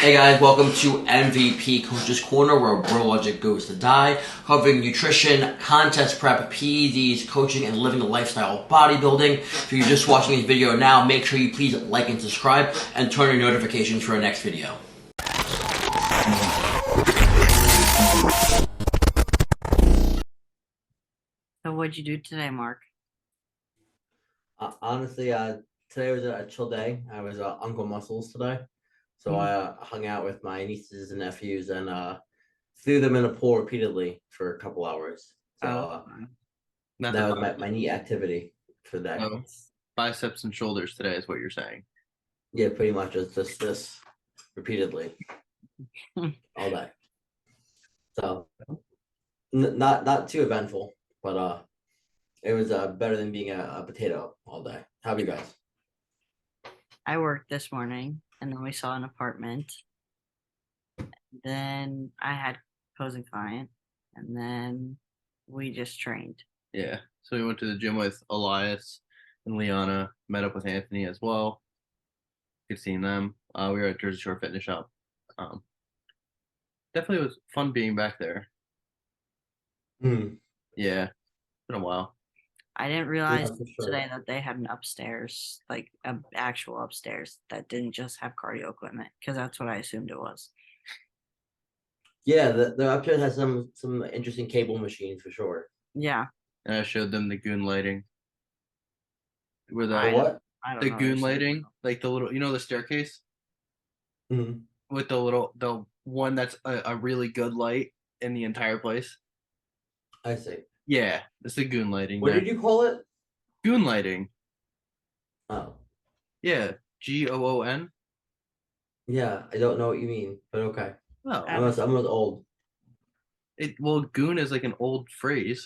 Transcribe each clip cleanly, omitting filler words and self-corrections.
Hey guys, welcome to MVP Coach's Corner, where Bro Logic goes to die, covering nutrition, contest prep, PEDs, coaching, and living the lifestyle of bodybuilding. If you're just watching this video now, make sure you please like and subscribe, and turn your notifications for our next video. So what'd you do today, Mark? Honestly, today was a chill day. I was Uncle Muscles today, so I hung out with my nieces and nephews and threw them in a pool repeatedly for a couple hours. So Nothing that was but my neat activity for that. oh, biceps and shoulders today is what you're saying. Yeah, pretty much it's just this repeatedly all day. So not too eventful, but it was better than being a potato all day. How about you guys? I worked this morning, and then we saw an apartment. Then I had opposing client, and then we just trained. Yeah. So we went to the gym with Elias and Liana, met up with Anthony as well. Good seeing them. We were at Jersey Shore Fitness Shop. Definitely was fun being back there. Yeah, it's been a while. I didn't realize for sure. today that they had an upstairs, like an actual upstairs that didn't just have cardio equipment, because that's what I assumed it was. Yeah, the upstairs has some interesting cable machines for sure. Yeah. And I showed them the goon lighting. Where The what? I don't the know. goon lighting, like the little, the staircase with the one that's a really good light in the entire place. I see. Yeah, it's the goon lighting. What did you call it? Goon lighting. Oh. Yeah, GOON. Yeah, I don't know what you mean, but okay. Oh, I'm old. Well, goon is like an old phrase.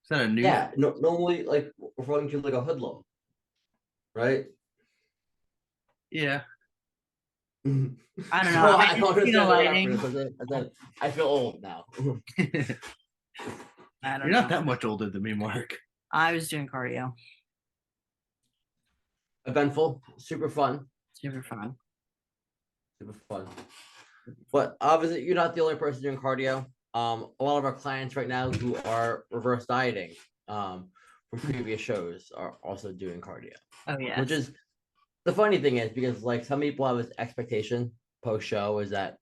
Is that a new? Yeah, normally like referring to like a hoodlum, right? Yeah. I don't So know. I don't understand the lighting. reference. I feel old now. I don't You're know. not that much older than me, Mark. I was doing cardio. Eventful, super fun. Super fun. Super fun. But obviously, you're not the only person doing cardio. A lot of our clients right now who are reverse dieting from previous shows are also doing cardio. Oh yeah. Which is the funny thing is because like some people have this expectation post show is that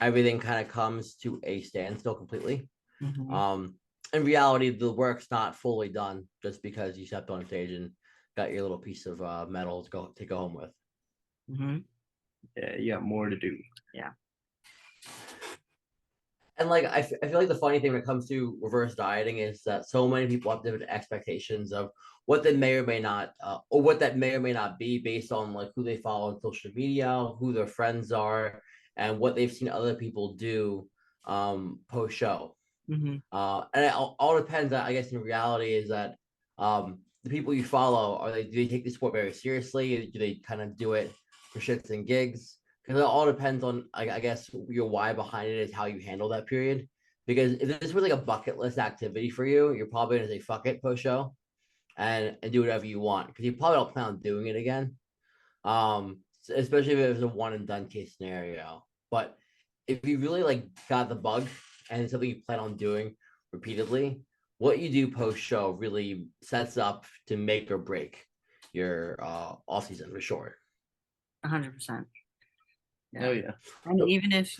everything kind of comes to a standstill completely. In reality, the work's not fully done just because you stepped on stage and got your little piece of metal to go home with. Yeah, you got more to do. Yeah. And like I feel like the funny thing when it comes to reverse dieting is that so many people have different expectations of what they may or may not, or what that may or may not be based on like who they follow on social media, who their friends are, and what they've seen other people do post show. And it all depends. I guess in reality is that the people you follow do they take the sport very seriously? Do they kind of do it for shits and gigs? Because it all depends on, I guess, your why behind it is how you handle that period. Because if this was like a bucket list activity for you, you're probably gonna say fuck it post show and do whatever you want because you probably don't plan on doing it again. Especially if it was a one and done case scenario. But if you really like got the bug and it's something you plan on doing repeatedly, what you do post show really sets up to make or break your off season for sure. 100%. Oh yeah. And even if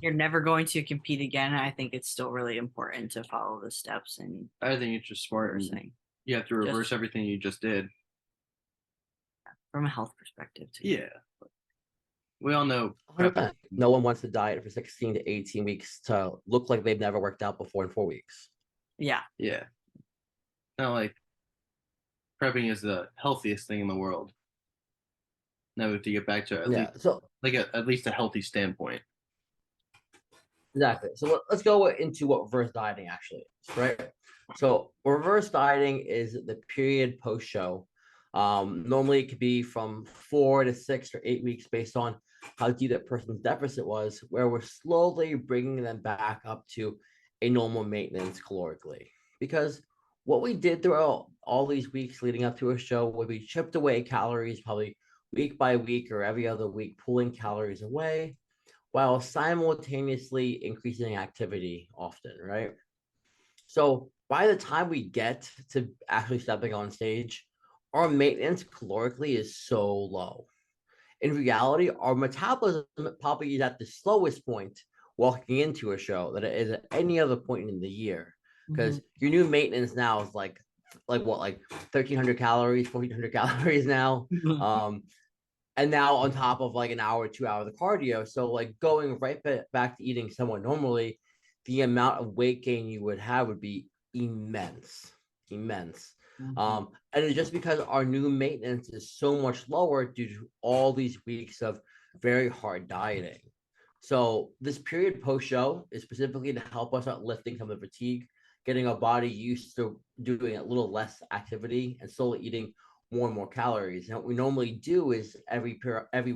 you're never going to compete again, I think it's still really important to follow the steps. And I think it's just smart. You have to reverse everything you just did from a health perspective too. Yeah. We all know 100%. No one wants to diet for 16 to 18 weeks to look like they've never worked out before in 4 weeks. Yeah. Yeah. Not like prepping is the healthiest thing in the world. Now we have to get back to at least a healthy standpoint. Exactly. So let's go into what reverse dieting actually is, right? So reverse dieting is the period post show. Normally it could be from 4 to 6 or 8 weeks based on how deep that person's deficit was, where we're slowly bringing them back up to a normal maintenance calorically. Because what we did throughout all these weeks leading up to a show was we chipped away calories probably week by week or every other week, pulling calories away while simultaneously increasing activity often, right? So by the time we get to actually stepping on stage, our maintenance calorically is so low. In reality, our metabolism probably is at the slowest point walking into a show that it is at any other point in the year. Because your new maintenance now is like what, like 1,300 calories, 1,400 calories now. And now on top of like an hour, 2 hours of cardio. So like going right back to eating somewhat normally, the amount of weight gain you would have would be immense, immense. And it's just because our new maintenance is so much lower due to all these weeks of very hard dieting. So this period post show is specifically to help us out lifting some of the fatigue, getting our body used to doing a little less activity and slowly eating more and more calories. And what we normally do is every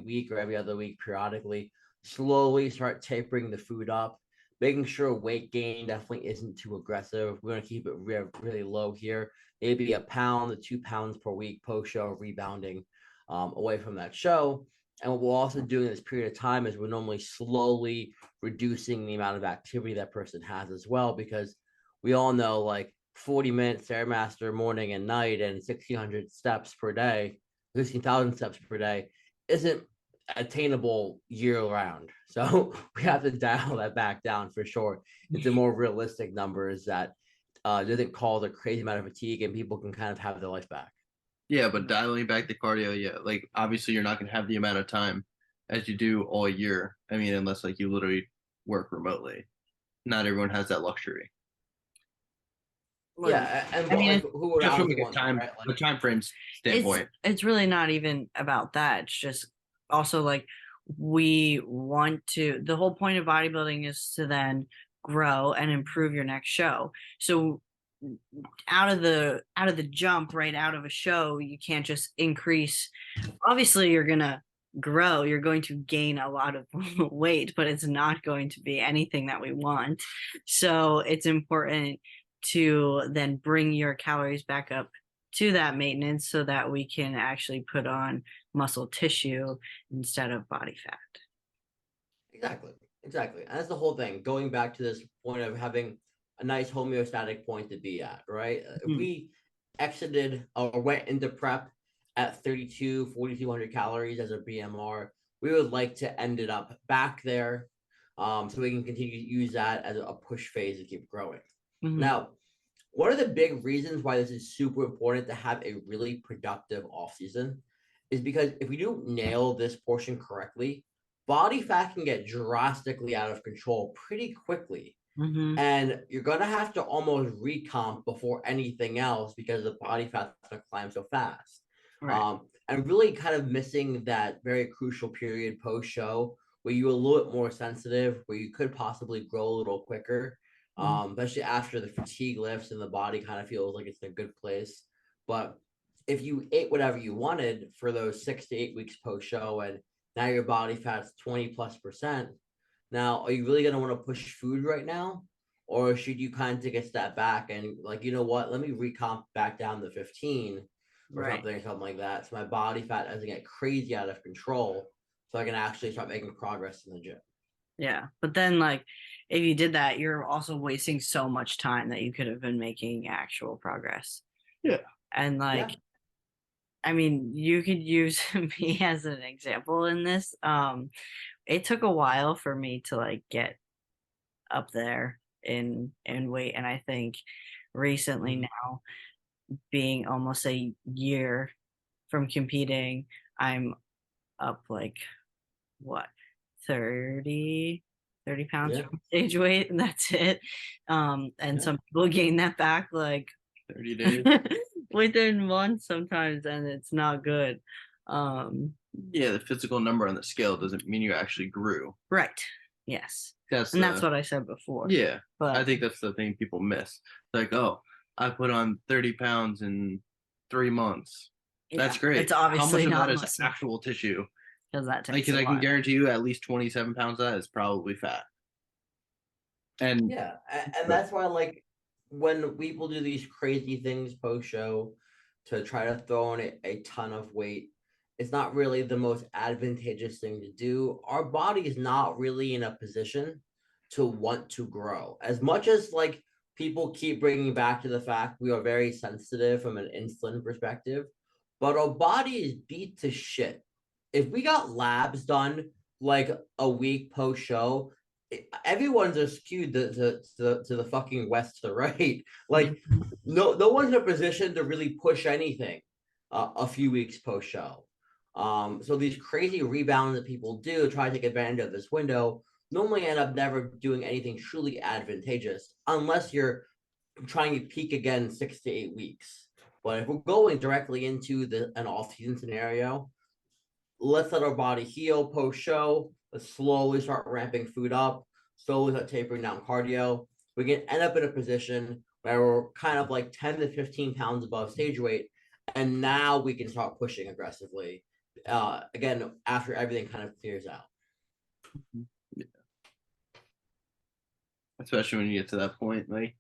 week or every other week, periodically, slowly start tapering the food up, making sure weight gain definitely isn't too aggressive. We're going to keep it really low here, maybe a pound to 2 pounds per week post show, rebounding away from that show. And what we're also doing in this period of time is we're normally slowly reducing the amount of activity that person has as well, because we all know like 40-minute Stairmaster morning and night and 1,600 steps per day, 16,000 steps per day isn't attainable year round. So we have to dial that back down for sure into more realistic numbers that doesn't cause a crazy amount of fatigue and people can kind of have their life back. Yeah, but dialing back the cardio, yeah, like obviously you're not going to have the amount of time as you do all year. I mean, unless like you literally work remotely. Not everyone has that luxury. Yeah, and I mean, like, who would Just from honestly like a want that, time, right? a Like, time frame standpoint. It's really not even about that. It's just also like we want to, the whole point of bodybuilding is to then grow and improve your next show. So out of the jump, right out of a show, you can't just increase. Obviously you're gonna grow, you're going to gain a lot of weight, but it's not going to be anything that we want. So it's important to then bring your calories back up to that maintenance so that we can actually put on muscle tissue instead of body fat. Exactly. And that's the whole thing. Going back to this point of having a nice homeostatic point to be at, right? If we exited or went into prep at 4,200 calories as a BMR, we would like to end it up back there, so we can continue to use that as a push phase to keep growing. Now, one of the big reasons why this is super important to have a really productive off season is because if we do nail this portion correctly, body fat can get drastically out of control pretty quickly. And you're going to have to almost recomp before anything else because the body fat's going to climb so fast. Right. And really kind of missing that very crucial period post show where you're a little bit more sensitive, where you could possibly grow a little quicker, especially after the fatigue lifts and the body kind of feels like it's in a good place. But if you ate whatever you wanted for those 6 to 8 weeks post show and now your body fat's 20+%, now are you really going to want to push food right now? Or should you kind of take a step back and like, you know what, let me recomp back down to 15 or something like that. So my body fat doesn't get crazy out of control. So I can actually start making progress in the gym. Yeah. But then like if you did that, you're also wasting so much time that you could have been making actual progress. Yeah. And like, yeah. I mean, you could use me as an example in this. It took a while for me to like get up there in weight, and I think recently now, being almost a year from competing, I'm up like what 30 pounds from stage weight, and that's it. And some people gain that back like 30 days within months sometimes, and it's not good. Yeah, the physical number on the scale doesn't mean you actually grew. Right. Yes. That's what I said before. Yeah. But I think that's the thing people miss. Like, oh, I put on 30 pounds in 3 months. Yeah, that's great. It's obviously how much of that is actual tissue? Because that takes a while. I can guarantee you at least 27 pounds of that is probably fat. And yeah, and that's why like when people do these crazy things post show to try to throw in a ton of weight, it's not really the most advantageous thing to do. Our body is not really in a position to want to grow. As much as like people keep bringing back to the fact we are very sensitive from an insulin perspective, but our body is beat to shit. If we got labs done like a week post show, everyone's are skewed to the fucking west to the right. Like no one's in a position to really push anything a few weeks post show. So these crazy rebounds that people do try to take advantage of this window normally end up never doing anything truly advantageous unless you're trying to peak again 6 to 8 weeks. But if we're going directly into an off-season scenario, let's let our body heal post-show. Let's slowly start ramping food up, slowly start tapering down cardio. We can end up in a position where we're kind of like 10 to 15 pounds above stage weight, and now we can start pushing aggressively. Again, after everything kind of clears out. Yeah. Especially when you get to that point, like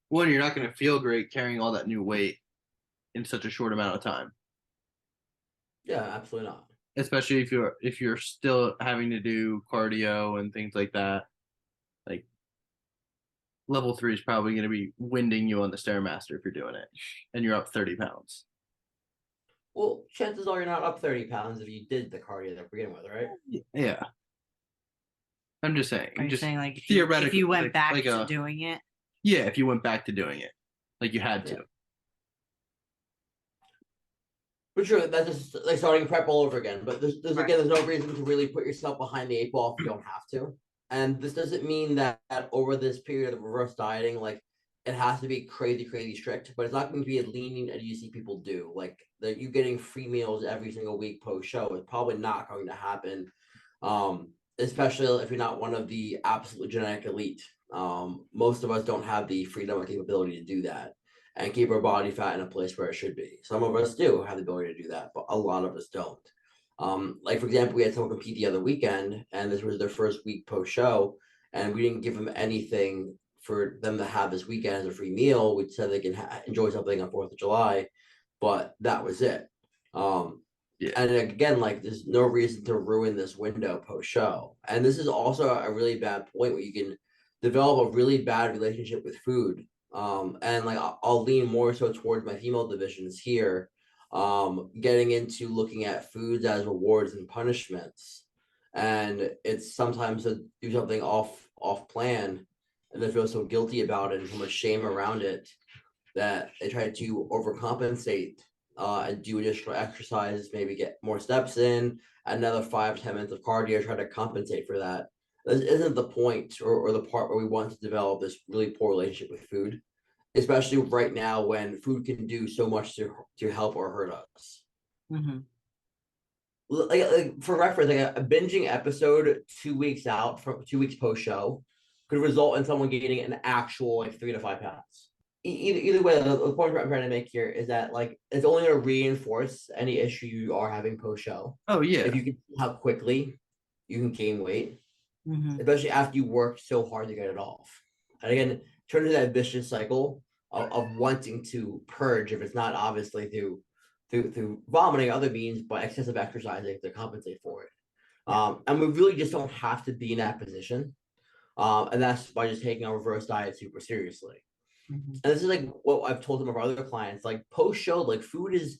one, you're not going to feel great carrying all that new weight in such a short amount of time. Yeah, absolutely not. Especially if you're still having to do cardio and things like that. Like level 3 is probably going to be winding you on the Stairmaster if you're doing it, and you're up 30 pounds. Well, chances are you're not up 30 pounds if you did the cardio to begin with, right? Yeah. I'm just saying. Are you just saying like theoretically, if you went back to doing it? Yeah, if you went back to doing it, like you had to. Yeah. For sure, that's just like starting prep all over again. But there's no reason to really put yourself behind the 8 ball if you don't have to. And this doesn't mean that over this period of reverse dieting, like it has to be crazy, crazy strict. But it's not going to be as lenient as you see people do. Like that, you getting free meals every single week post show is probably not going to happen. Especially if you're not one of the absolute genetic elite. Most of us don't have the freedom or capability to do that and keep our body fat in a place where it should be. Some of us do have the ability to do that, but a lot of us don't. Like for example, we had someone compete the other weekend, and this was their first week post show, and we didn't give them anything for them to have this weekend as a free meal. We said they can enjoy something on 4th of July, but that was it. Yeah. And again, like there's no reason to ruin this window post show. And this is also a really bad point where you can develop a really bad relationship with food. And like I'll lean more so towards my female divisions here, getting into looking at foods as rewards and punishments. And it's sometimes to do something off plan and they feel so guilty about it and so much shame around it that they try to overcompensate and do additional exercises, maybe get more steps in, another 5-10 minutes of cardio, try to compensate for that. This isn't the point or the part where we want to develop this really poor relationship with food, especially right now when food can do so much to help or hurt us. Mm-hmm. Like for reference, like a binging episode 2 weeks out from 2 weeks post show could result in someone gaining an actual like 3 to 5 pounds. Either way, the point I'm trying to make here is that like it's only going to reinforce any issue you are having post show. Oh yeah. If you can see how quickly you can gain weight, especially after you work so hard to get it off. And again, turn into that vicious cycle of wanting to purge if it's not obviously through vomiting, other means, but excessive exercising to compensate for it. And we really just don't have to be in that position. And that's by just taking our reverse diet super seriously. And this is like what I've told some of our other clients, like post show, like food is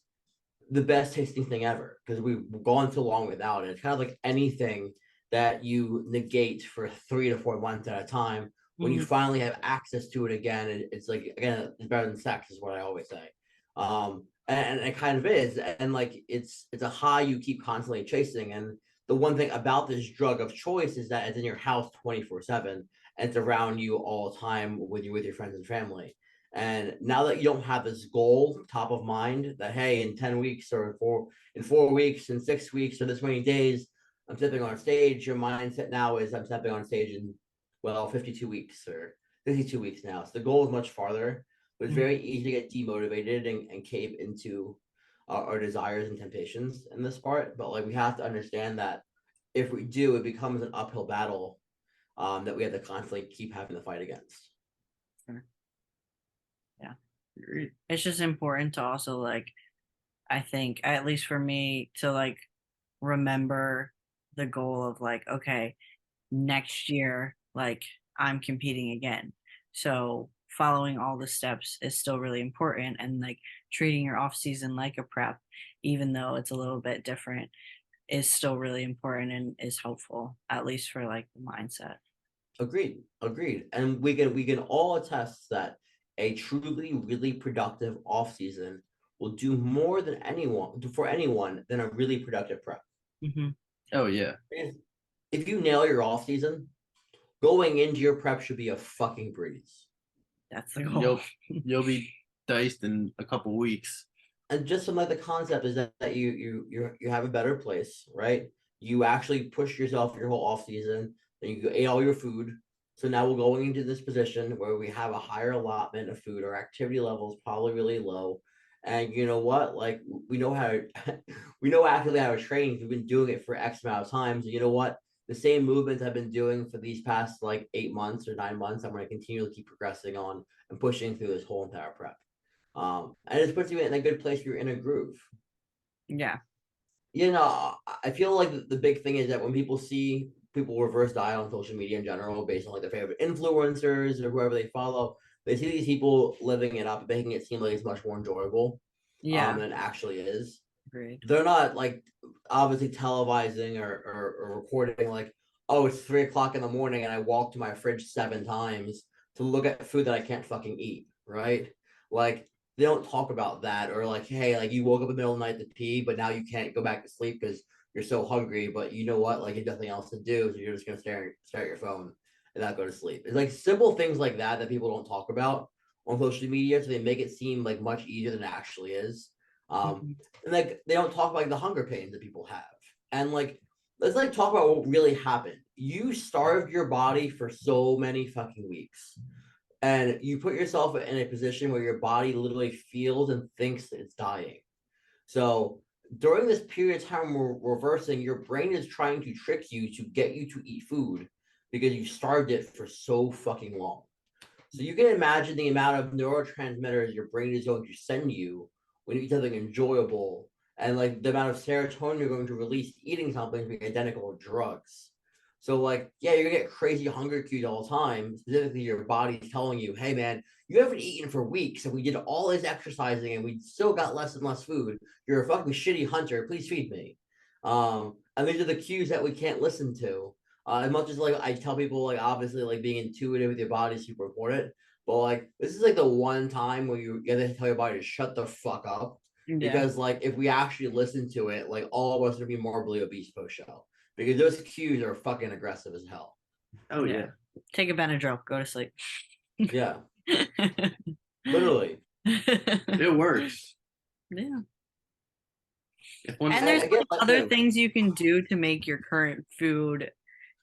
the best tasting thing ever because we've gone so long without it. It's kind of like anything that you negate for 3 to 4 months at a time. When you finally have access to it again, it's like, again, it's better than sex is what I always say. And it kind of is. And like, it's a high you keep constantly chasing. And the one thing about this drug of choice is that it's in your house 24/7. And it's around you all the time with your friends and family. And now that you don't have this goal top of mind that, hey, in 10 weeks or in 4 weeks, in 6 weeks, or this many days, I'm stepping on stage, your mindset now is I'm stepping on stage in, 52 weeks or 52 weeks now. So the goal is much farther, but it's very easy to get demotivated and cave into our desires and temptations in this part. But like we have to understand that if we do, it becomes an uphill battle that we have to constantly keep having to fight against. Yeah. It's just important to also like I think, at least for me, to like remember the goal of like, okay, next year, like I'm competing again. So following all the steps is still really important, and like treating your off season like a prep, even though it's a little bit different, is still really important and is helpful, at least for like the mindset. Agreed. And we can all attest that a truly really productive off season will do more than anyone than a really productive prep. Mm-hmm. Oh yeah. If you nail your off season, going into your prep should be a fucking breeze. That's the goal. You'll be diced in a couple weeks. And just some like the concept is that you have a better place, right? You actually push yourself your whole off season, then you ate all your food. So now we're going into this position where we have a higher allotment of food. Our activity level is probably really low. And you know what? Like we know how to, we know actively how to train. We've been doing it for X amount of times. And you know what? The same movements I've been doing for these past like 8 months or 9 months, I'm going to continue to keep progressing on and pushing through this whole entire prep. And it puts you in a good place. You're in a groove. Yeah. You know, I feel like the big thing is that when people see people reverse diet on social media in general, based on like their favorite influencers or whoever they follow, they see these people living it up, making it seem like it's much more enjoyable, than it actually is. Agreed. They're not like obviously televising or recording like, oh, it's 3 o'clock in the morning and I walked to my fridge 7 times to look at food that I can't fucking eat, right? Like they don't talk about that, or like, hey, like you woke up in the middle of the night to pee, but now you can't go back to sleep because you're so hungry, but you know what? Like you have nothing else to do, so you're just gonna stare at your phone and not go to sleep. It's like simple things like that people don't talk about on social media, so they make it seem like much easier than it actually is. And like they don't talk about like the hunger pains that people have. And like let's like talk about what really happened. You starved your body for so many fucking weeks. And you put yourself in a position where your body literally feels and thinks that it's dying. So during this period of time we're reversing, your brain is trying to trick you to get you to eat food because you starved it for so fucking long. So you can imagine the amount of neurotransmitters your brain is going to send you when you eat something enjoyable, and like the amount of serotonin you're going to release eating something being identical to drugs. So like, yeah, you're gonna get crazy hunger cues all the time. Specifically, your body's telling you, hey man, you haven't eaten for weeks, and we did all this exercising and we still got less and less food. You're a fucking shitty hunter. Please feed me. And these are the cues that we can't listen to. As much as like I tell people, like obviously like being intuitive with your body is super important, but like this is like the one time where you have to tell your body to shut the fuck up. Yeah. Because like if we actually listen to it, like all of us are gonna be morbidly obese post show. Because those cues are fucking aggressive as hell. Oh yeah. Take a Benadryl, go to sleep. Yeah. Literally. It works. Yeah. And there's other things you can do to make your current food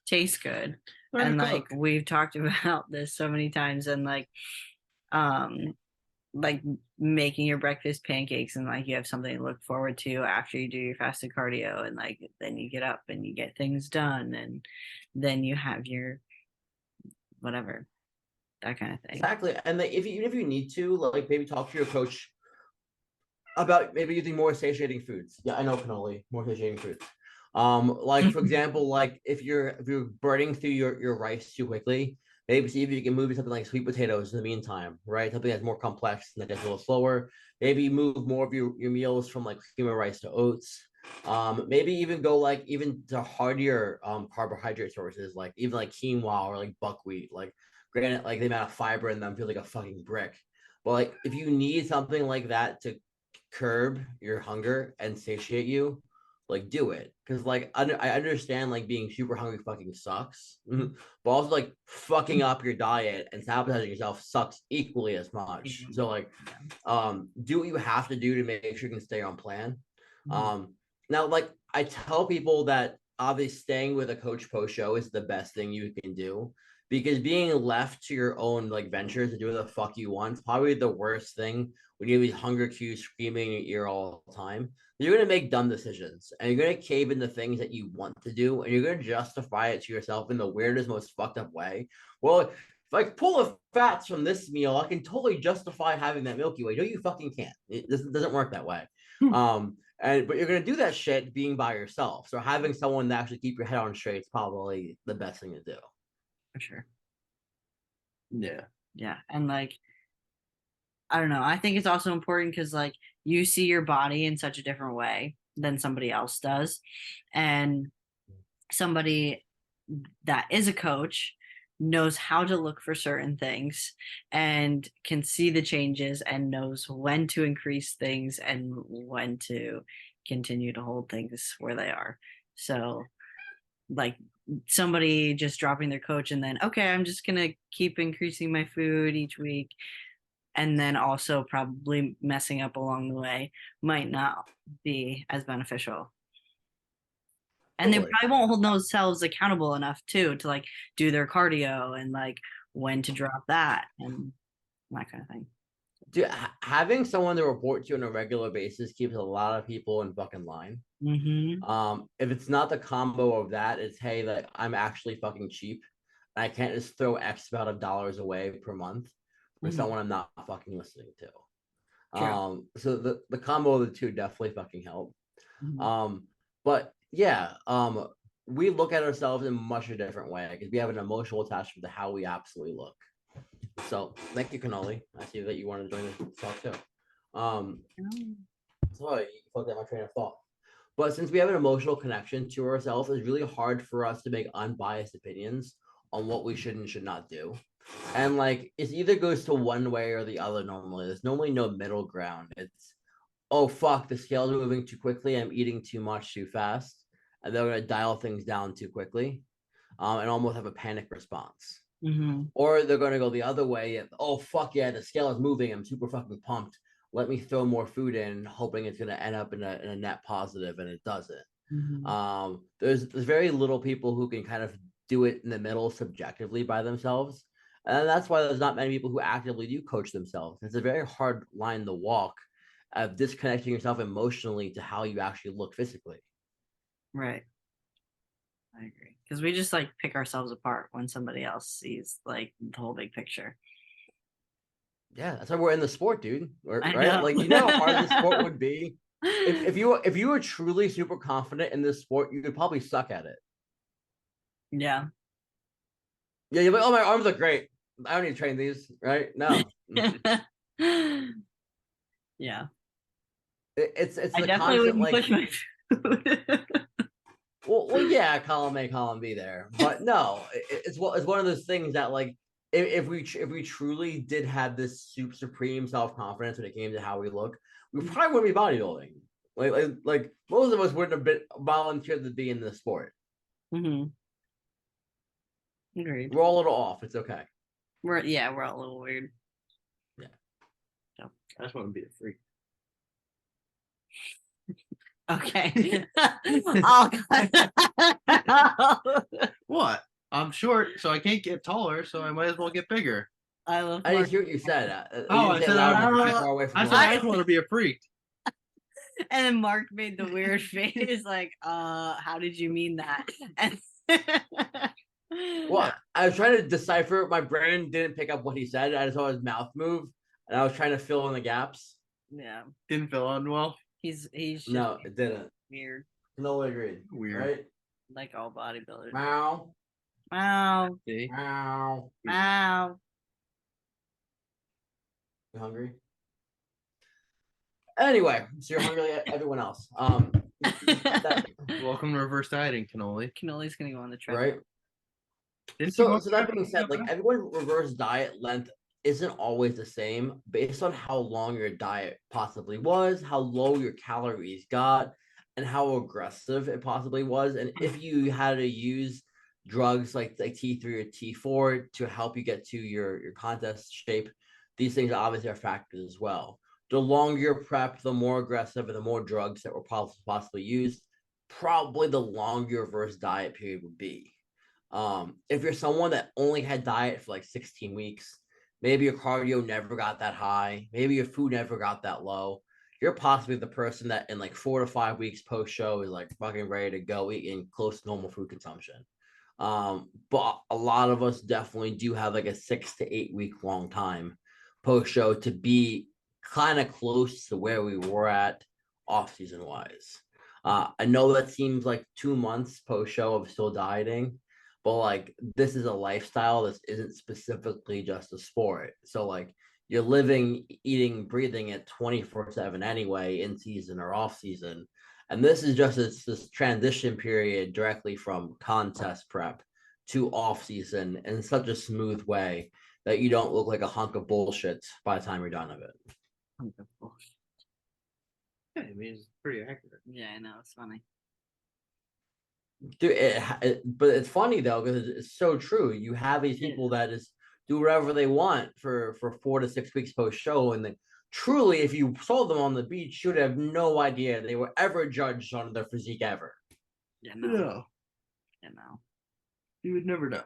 taste good. And like we've talked about this so many times, and like making your breakfast pancakes, and like you have something to look forward to after you do your fasted cardio, and like then you get up and you get things done, and then you have your whatever, that kind of thing. Exactly. And like, if you need to, like maybe talk to your coach about maybe using more satiating foods. Yeah, I know cannoli, more satiating foods. Like for example, like if you're burning through your rice too quickly, maybe see if you can move to something like sweet potatoes in the meantime, right? Something that's more complex and that gets a little slower. Maybe move more of your meals from like cream of rice to oats. Maybe even go like even to heartier carbohydrate sources, like even like quinoa or like buckwheat. Like granted, like the amount of fiber in them feels like a fucking brick. But like if you need something like that to curb your hunger and satiate you, like do it. Because like I understand like being super hungry fucking sucks, but also like fucking up your diet and sabotaging yourself sucks equally as much. So like do what you have to do to make sure you can stay on plan. Now like I tell people that obviously staying with a coach post show is the best thing you can do, because being left to your own like ventures to do what the fuck you want is probably the worst thing when you have these hunger cues screaming in your ear all the time. You're going to make dumb decisions and you're going to cave into things that you want to do, and you're going to justify it to yourself in the weirdest, most fucked up way. Well, if I pull the fats from this meal, I can totally justify having that Milky Way. No, you fucking can't. It doesn't work that way. But you're gonna do that shit being by yourself. So having someone to actually keep your head on straight is probably the best thing to do. For sure. Yeah. Yeah. And like, I don't know. I think it's also important because like you see your body in such a different way than somebody else does. And somebody that is a coach knows how to look for certain things and can see the changes and knows when to increase things and when to continue to hold things where they are. So like somebody just dropping their coach and then, okay, I'm just going to keep increasing my food each week. And then also probably messing up along the way might not be as beneficial. And they probably won't hold themselves accountable enough too to like do their cardio and like when to drop that and that kind of thing. Dude, having someone to report to on a regular basis keeps a lot of people in fucking line. If it's not the combo of that, it's hey, like I'm actually fucking cheap. And I can't just throw X amount of dollars away per month for someone I'm not fucking listening to. So the combo of the two definitely fucking help. But yeah, we look at ourselves in much a different way because we have an emotional attachment to how we absolutely look. So thank you, Cannoli. I see that you wanted to join this talk too. So you fucked up my train of thought. But since we have an emotional connection to ourselves, it's really hard for us to make unbiased opinions on what we should and should not do. And like it either goes to one way or the other normally. There's normally no middle ground. It's oh fuck, the scales are moving too quickly, I'm eating too much too fast, and they're going to dial things down too quickly and almost have a panic response. Or they're going to go the other way. Oh fuck yeah, the scale is moving, I'm super fucking pumped, let me throw more food in hoping it's going to end up in a net positive, and it doesn't. There's very little people who can kind of do it in the middle subjectively by themselves, and that's why there's not many people who actively do coach themselves. It's a very hard line to walk of disconnecting yourself emotionally to how you actually look physically. Right. I agree. Because we just like pick ourselves apart when somebody else sees like the whole big picture. Yeah, that's why we're in the sport, dude. Right? Like you know how hard this sport would be. If you were truly super confident in this sport, you could probably suck at it. Yeah. Yeah, you're like, oh, my arms are great. I don't need to train these, right? No. Yeah. It's I the definitely constant like push my food. well, yeah, column A, column B there, but no, it's one of those things that like if we truly did have this supreme self confidence when it came to how we look, we probably wouldn't be bodybuilding. Like most of us wouldn't have been volunteered to be in this sport. Agreed. We're all a little off. It's okay. We're all a little weird. Yeah. So, I just want to be a freak. Okay. What? I'm short, so I can't get taller, so I might as well get bigger. I didn't hear what you said. I said I just want to be a freak. And then Mark made the weird face, like, how did you mean that? And well, I was trying to decipher. My brain didn't pick up what he said. I just saw his mouth move, and I was trying to fill in the gaps. Yeah. Didn't fill in well. He's just no, it didn't. Weird. No, agreed. Weird. Right? Like all bodybuilders. Meow. Meow. See? Meow. Meow. You hungry? Anyway, so you're hungry like everyone else. Welcome to reverse dieting, Cannoli. Cannoli's gonna go on the treadmill. Right. So that being said, like everyone's reverse diet length isn't always the same based on how long your diet possibly was, how low your calories got, and how aggressive it possibly was. And if you had to use drugs like T3 or T4 to help you get to your contest shape, these things obviously are factors as well. The longer your prep, the more aggressive and the more drugs that were possibly used, probably the longer your reverse diet period would be. If you're someone that only had diet for like 16 weeks, maybe your cardio never got that high, maybe your food never got that low, you're possibly the person that in like 4 to 5 weeks post show is like fucking ready to go eating close to normal food consumption. But a lot of us definitely do have like a 6 to 8 week long time post show to be kind of close to where we were at off season wise. I know that seems like 2 months post show of still dieting, but like this is a lifestyle. This isn't specifically just a sport. So like you're living, eating, breathing it 24/7 anyway, in season or off season. And this is just this transition period directly from contest prep to off season in such a smooth way that you don't look like a hunk of bullshit by the time you're done of it. Yeah, I mean, it's pretty accurate. Yeah, I know, it's funny. Dude, but it's funny though because it's so true. You have these people that just do whatever they want for 4 to 6 weeks post show, and truly, if you saw them on the beach, you'd have no idea they were ever judged on their physique ever. Yeah, no. Yeah, no. You would never know.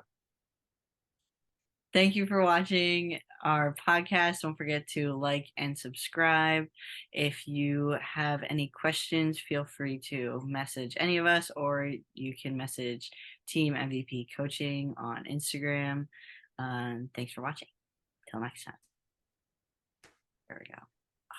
Thank you for watching our podcast. Don't forget to like and subscribe. If you have any questions, feel free to message any of us, or you can message Team MVP Coaching on Instagram. Thanks for watching. Till next time. There we go.